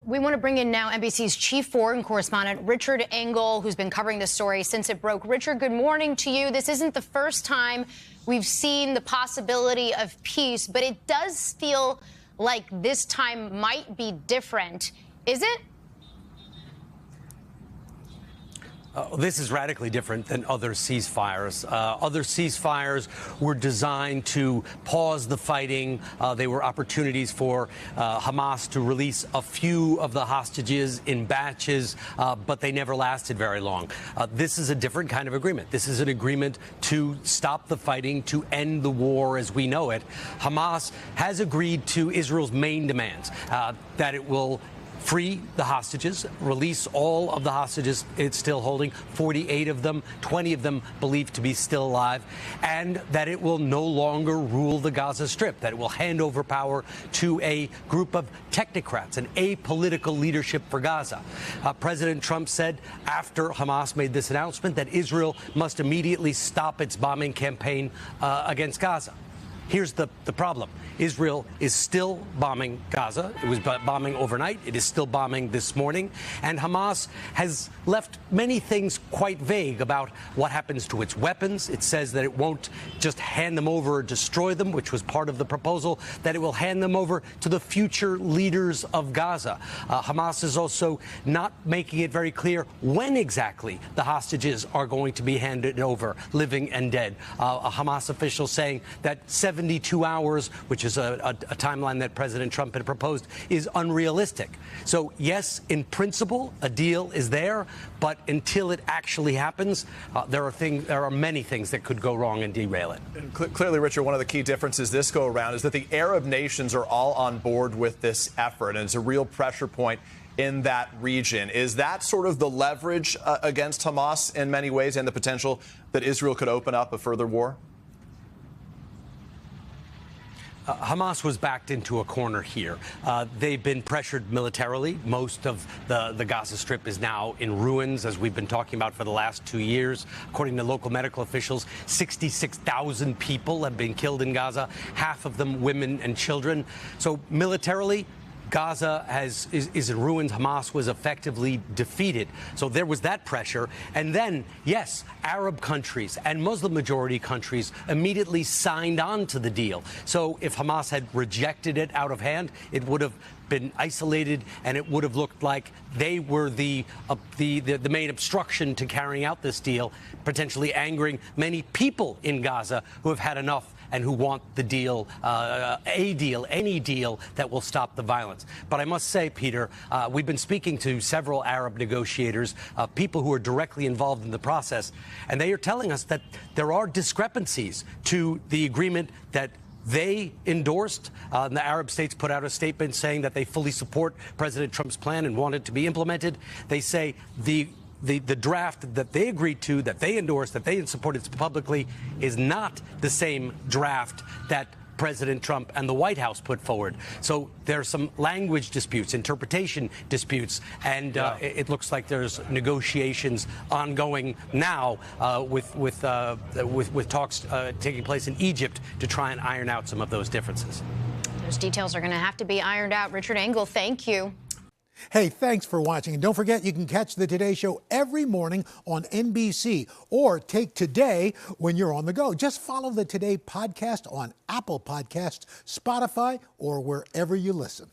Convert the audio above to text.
We want to bring in now NBC's chief foreign correspondent, Richard Engel, who's been covering this story since it broke. Richard, good morning to you. This isn't the first time we've seen the possibility of peace, but it does feel like this time might be different. Is it? This is radically different than other ceasefires. Other ceasefires were designed to pause the fighting. They were opportunities for Hamas to release a few of the hostages in batches, but they never lasted very long. This is a different kind of agreement. This is an agreement to stop the fighting, to end the war as we know it. Hamas has agreed to Israel's main demands, that it will free the hostages, release all of the hostages it's still holding, 48 of them, 20 of them believed to be still alive, and that it will no longer rule the Gaza Strip, that it will hand over power to a group of technocrats, an apolitical leadership for Gaza. President Trump said after Hamas made this announcement that Israel must immediately stop its bombing campaign against Gaza. Here's the problem. Israel is still bombing Gaza. It was bombing overnight. It is still bombing this morning. And Hamas has left many things quite vague about what happens to its weapons. It says that it won't just hand them over or destroy them, which was part of the proposal, that it will hand them over to the future leaders of Gaza. Hamas is also not making it very clear when exactly the hostages are going to be handed over, living and dead. A Hamas official saying that 72 hours, which is a timeline that President Trump had proposed, is unrealistic. So, yes, in principle, a deal is there, but until it actually happens, there are many things that could go wrong and derail it. And clearly, Richard, one of the key differences this go around is that the Arab nations are all on board with this effort, and it's a real pressure point in that region. Is that sort of the leverage against Hamas in many ways, and the potential that Israel could open up a further war? Hamas was backed into a corner here. They've been pressured militarily. Most of the Gaza Strip is now in ruins, as we've been talking about for the last 2 years. According to local medical officials, 66,000 people have been killed in Gaza, half of them women and children. So militarily, Gaza is in ruins. Hamas was effectively defeated. So there was that pressure. And then, yes, Arab countries and Muslim-majority countries immediately signed on to the deal. So if Hamas had rejected it out of hand, it would have been isolated, and it would have looked like they were the main obstruction to carrying out this deal, potentially angering many people in Gaza who have had enough and who want the deal, any deal that will stop the violence. But I must say, Peter, we've been speaking to several Arab negotiators, people who are directly involved in the process, and they are telling us that there are discrepancies to the agreement that they endorsed. The Arab states put out a statement saying that they fully support President Trump's plan and want it to be implemented. They say the draft that they agreed to, that they endorsed, that they supported publicly, is not the same draft that President Trump and the White House put forward. So there are some language disputes, interpretation disputes, and it looks like there's negotiations ongoing now with talks taking place in Egypt to try and iron out some of those differences. Those details are going to have to be ironed out. Richard Engel, thank you. Hey, thanks for watching. And don't forget, you can catch the Today Show every morning on NBC, or take Today when you're on the go. Just follow the Today podcast on Apple Podcasts, Spotify, or wherever you listen.